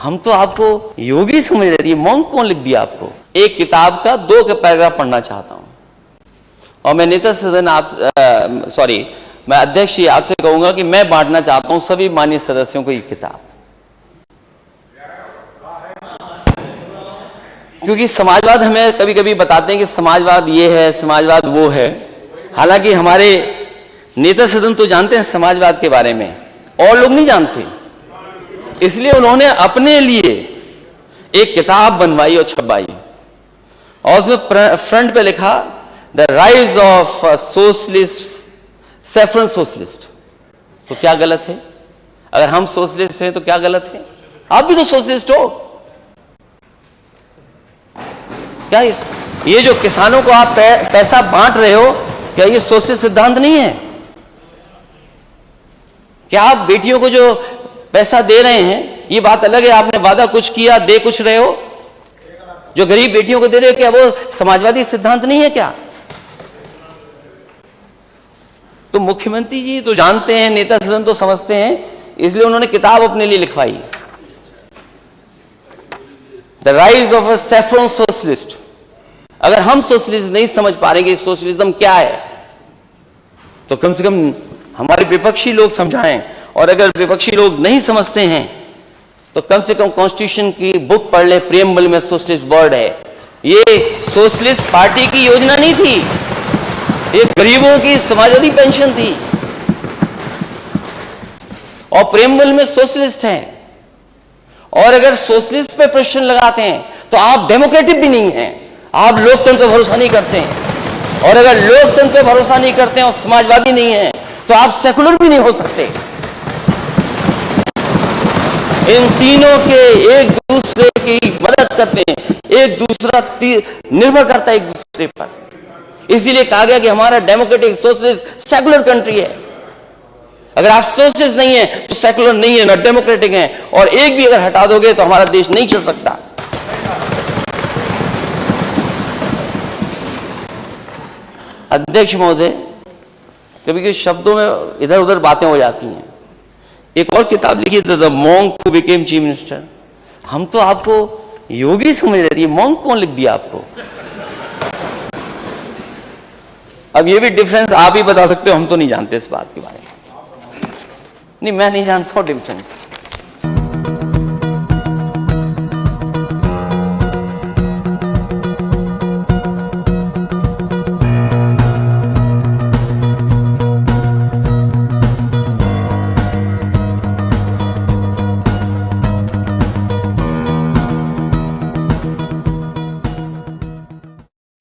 हम तो आपको योगी समझ रहे थे, मॉन्क कौन लिख दिया आपको? एक किताब का 2 के पैराग्राफ पढ़ना चाहता हूं और मैं नेता सदन मैं अध्यक्ष जी आपसे कहूंगा कि मैं बांटना चाहता हूं सभी माननीय सदस्यों को ये किताब, क्योंकि समाजवाद हमें कभी कभी बताते हैं कि समाजवाद ये है, समाजवाद वो है। हालांकि हमारे नेता सदन तो जानते हैं समाजवाद के बारे में, और लोग नहीं जानते, इसलिए उन्होंने अपने लिए एक किताब बनवाई और छपवाई और उसमें फ्रंट पे लिखा the rise of socialist, saffron socialist. तो क्या गलत है? अगर हम सोशलिस्ट हैं तो क्या गलत है? आप भी तो सोशलिस्ट हो। क्या ये जो किसानों को आप पैसा बांट रहे हो, क्या ये सोशलिस्ट सिद्धांत नहीं है? क्या आप बेटियों को जो पैसा दे रहे हैं, ये बात अलग है, आपने वादा कुछ किया, दे कुछ रहे हो, जो गरीब बेटियों को दे रहे हो, क्या वो समाजवादी सिद्धांत नहीं है क्या? तो मुख्यमंत्री जी तो जानते हैं, नेता सदन तो समझते हैं, इसलिए उन्होंने किताब अपने लिए लिखवाई, the rise of a saffron socialist. अगर हम सोशलिस्ट नहीं समझ पा रहे कि सोशलिज्म क्या है, तो कम से कम हमारे विपक्षी लोग समझाएं, और अगर विपक्षी लोग नहीं समझते हैं तो कम से कम कॉन्स्टिट्यूशन की बुक पढ़ ले, प्रियम्बल में सोशलिस्ट वर्ड है। ये सोशलिस्ट पार्टी की योजना नहीं थी, ये गरीबों की समाजवादी पेंशन थी, और प्रियम्बल में सोशलिस्ट है। और अगर सोशलिस्ट पे प्रश्न लगाते हैं तो आप डेमोक्रेटिक भी नहीं हैं, आप लोकतंत्र पर भरोसा नहीं करते हैं, और अगर लोकतंत्र पर भरोसा नहीं करते हैं और समाजवादी नहीं हैं तो आप सेकुलर भी नहीं हो सकते। इन तीनों के एक दूसरे की मदद करते हैं, एक दूसरा निर्भर करता है एक दूसरे पर। इसीलिए कहा गया कि हमारा डेमोक्रेटिक सोशलिस्ट सेकुलर कंट्री है। अगर आप सोशलिस्ट नहीं है तो सेकुलर नहीं है, ना डेमोक्रेटिक है, और एक भी अगर हटा दोगे तो हमारा देश नहीं चल सकता। अध्यक्ष महोदय, कभी कभी शब्दों में इधर उधर बातें हो जाती हैं। एक और किताब लिखी थी, the monk who became chief minister. हम तो आपको योगी समझ रहे थे, मॉन्क कौन लिख दिया आपको? अब ये भी डिफरेंस आप ही बता सकते हो, हम तो नहीं जानते इस बात के बारे में। नहीं, मैं नहीं जानता डिफरेंस।